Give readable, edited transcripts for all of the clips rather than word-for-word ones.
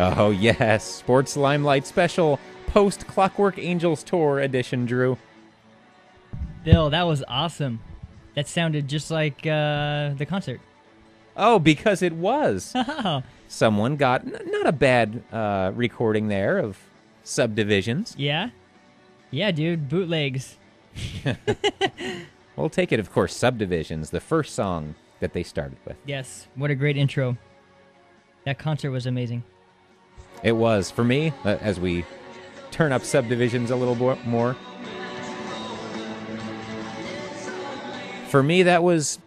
Oh, yes. Sports Limelight special post Clockwork Angels Tour edition, Drew. Bill, that was awesome. That sounded just like the concert. Oh, because it was. Oh, Someone got not a bad recording there of Subdivisions. yeah? Yeah, dude, bootlegs. We'll take it, of course, Subdivisions, the first song that they started with. Yes, what a great intro. That concert was amazing. It was, for me, as we turn up Subdivisions a little more. For me, that was,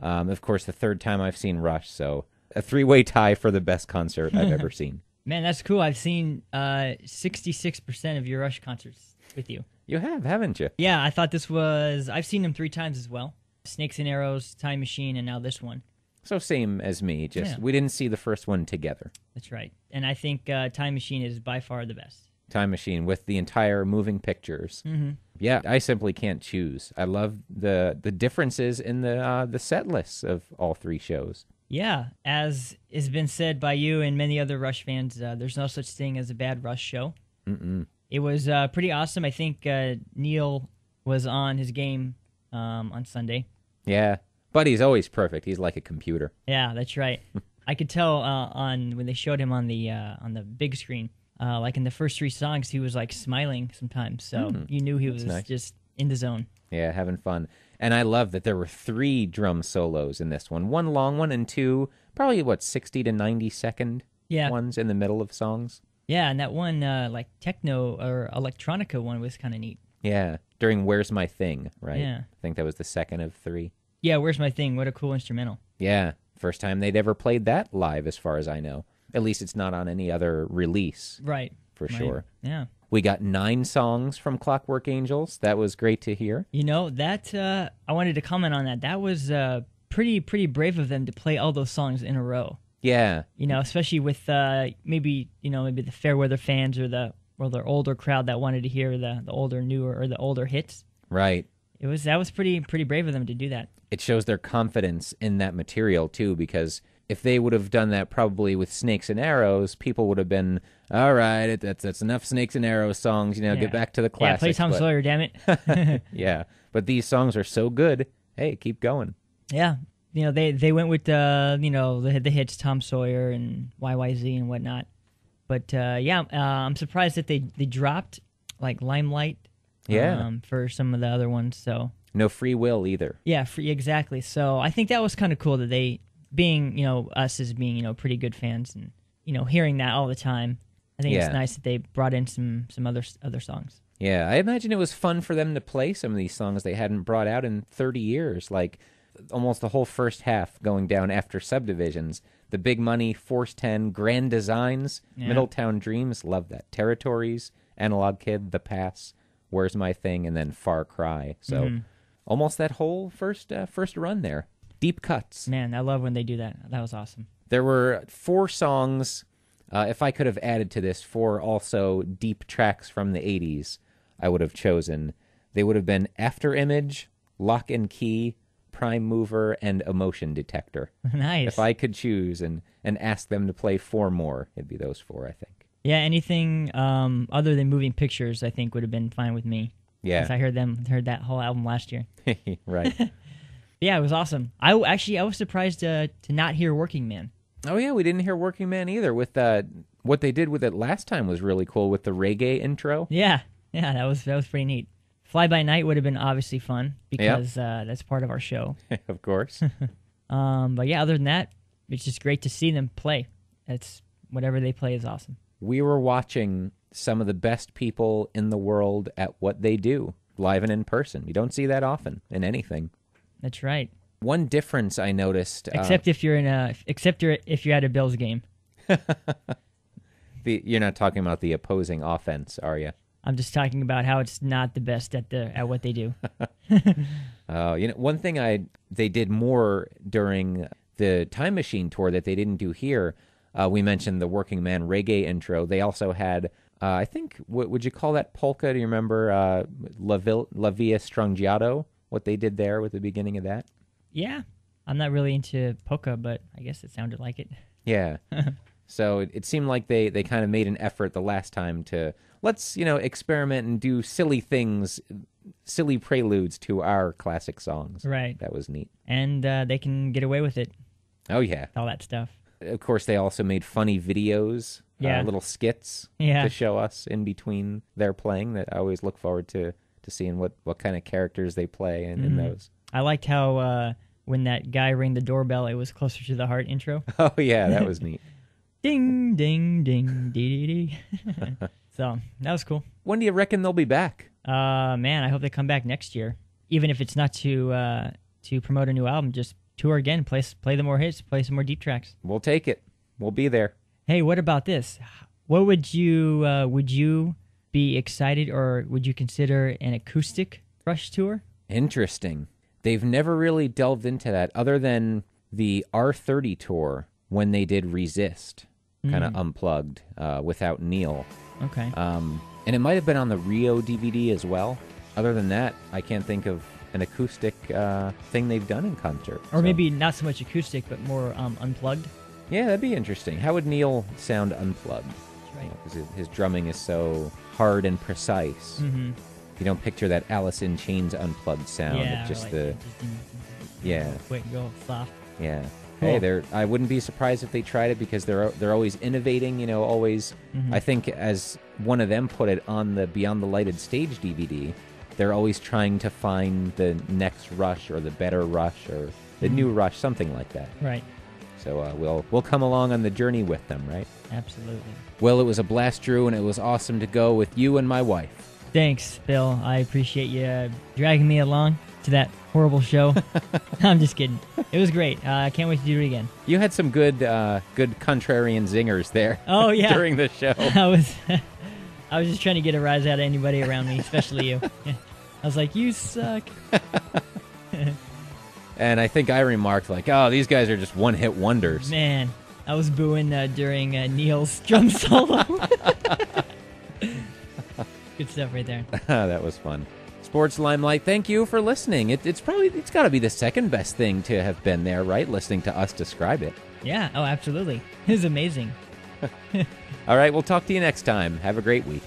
of course, the third time I've seen Rush, so a three-way tie for the best concert I've ever seen. Man, that's cool. I've seen 66% of your Rush concerts with you. You have, haven't you? Yeah, I thought this was... I've seen them 3 times as well. Snakes and Arrows, Time Machine, and now this one. So same as me, just Yeah. we didn't see the first one together. That's right. And I think Time Machine is by far the best. Time Machine with the entire moving pictures. Mm-hmm. Yeah, I simply can't choose. I love the differences in the set lists of all 3 shows. Yeah, as has been said by you and many other Rush fans, there's no such thing as a bad Rush show. Mm-mm. It was pretty awesome. I think Neil was on his game on Sunday. Yeah, but he's always perfect. He's like a computer. Yeah, that's right. I could tell on when they showed him on the big screen, like in the first 3 songs, he was like smiling sometimes. So you knew he was nice. just in the zone. Yeah, having fun. And I love that there were 3 drum solos in this one. 1 long one and 2, probably, 60 to 90 second Yeah. ones in the middle of songs. Yeah, and that one, like techno or electronica one was kind of neat. Yeah, during Where's My Thing, right? Yeah. I think that was the second of 3. Yeah, Where's My Thing? What a cool instrumental. Yeah, first time they'd ever played that live, as far as I know. At least it's not on any other release, Right. for Right. sure. Yeah. We got 9 songs from Clockwork Angels. That was great to hear. You know, that I wanted to comment on that. That was pretty brave of them to play all those songs in a row. Yeah, You know, especially with maybe the Fairweather fans or the older crowd that wanted to hear the older, newer, or the older hits. right. That was pretty brave of them to do that. It shows their confidence in that material, too, because if they would have done that probably with Snakes and Arrows, people would have been, all right, that's enough Snakes and Arrows songs, Yeah. get back to the classics. Yeah, play Tom but- Sawyer, damn it. Yeah, but these songs are so good. Hey, keep going. Yeah, they went with the hits Tom Sawyer and YYZ and whatnot. But I'm surprised that they dropped like Limelight. Yeah. For some of the other ones. So No Free Will either. yeah, exactly. So I think that was kind of cool that they, being us as being pretty good fans and hearing that all the time. I think Yeah. it's nice that they brought in some other songs. Yeah, I imagine it was fun for them to play some of these songs they hadn't brought out in 30 years, like almost the whole first half going down after Subdivisions. The Big Money, Force 10, Grand Designs, Yeah. Middletown Dreams, love that. Territories, Analog Kid, The Pass, Where's My Thing, and then Far Cry. So almost that whole first run there. Deep cuts. Man, I love when they do that. That was awesome. There were 4 songs, if I could have added to this, 4 also deep tracks from the 80s I would have chosen. They would have been After Image, Lock and Key, Prime Mover, and Emotion Detector. Nice. If I could choose and ask them to play 4 more, it'd be those 4, I think. Yeah, anything other than Moving Pictures, I think would have been fine with me. Yeah. 'Cause I heard that whole album last year. Right. Yeah, it was awesome. I was surprised to not hear Working Man. Oh, yeah, we didn't hear Working Man either. With what they did with it last time was really cool with the reggae intro. Yeah, that was pretty neat. Fly By Night would have been obviously fun because that's part of our show. Of course. But yeah, other than that, it's just great to see them play. It's whatever they play is awesome. We were watching some of the best people in the world at what they do, live and in person. You don't see that often in anything. That's right. One difference I noticed, Except if you're if you're at a Bills game. you're not talking about the opposing offense, are you? I'm just talking about how it's not the best at what they do. One thing they did more during the Time Machine tour that they didn't do here. We mentioned the Working Man reggae intro. They also had, I think, what would you call that polka? Do you remember La Via Strangiato? What they did there with the beginning of that? Yeah, I'm not really into polka, but I guess it sounded like it. Yeah. So it seemed like they kind of made an effort the last time to let's experiment and do silly things, silly preludes to our classic songs. Right. That was neat. And they can get away with it. Oh yeah. All that stuff. Of course, they also made funny videos, little skits to show us in between their playing. That I always look forward to seeing what kind of characters they play in those. I liked how when that guy rang the doorbell, it was Closer to the Heart intro. Oh yeah, that was neat. Ding, ding, ding, dee, dee, dee. So that was cool. When do you reckon they'll be back? Man, I hope they come back next year. Even if it's not to promote a new album, just tour again, play the more hits, play some more deep tracks. We'll take it. We'll be there. Hey, what about this? What would you be excited, or would you consider an acoustic Rush tour? Interesting. They've never really delved into that other than the R30 tour when they did Resist, kind of unplugged without Neil. Okay. And it might have been on the Rio DVD as well. Other than that, I can't think of an acoustic thing they've done in concert. Or maybe not so much acoustic, but more unplugged. Yeah, that'd be interesting. How would Neil sound unplugged? That's right. Because his drumming is so hard and precise. Mm-hmm. You don't picture that Alice in Chains unplugged sound. Yeah, It's just quick, go soft. Yeah. Cool. Hey, I wouldn't be surprised if they tried it because they're always innovating. Always. Mm-hmm. I think as one of them put it on the Beyond the Lighted Stage DVD, they're always trying to find the next Rush or the better Rush or the new Rush, something like that. Right. So we'll come along on the journey with them, right? Absolutely. Well, it was a blast, Drew, and it was awesome to go with you and my wife. Thanks, Bill. I appreciate you dragging me along to that horrible show. I'm just kidding. It was great. I can't wait to do it again. You had some good contrarian zingers there. Oh yeah, during the show. I was just trying to get a rise out of anybody around me, especially you. I was like, you suck. And I think I remarked like, oh, these guys are just one-hit wonders. Man, I was booing during Neil's drum solo. Good stuff right there. That was fun. Sports Limelight, thank you for listening. It's got to be the second best thing to have been there, right? Listening to us describe it. Yeah, oh, absolutely. It was amazing. All right, we'll talk to you next time. Have a great week.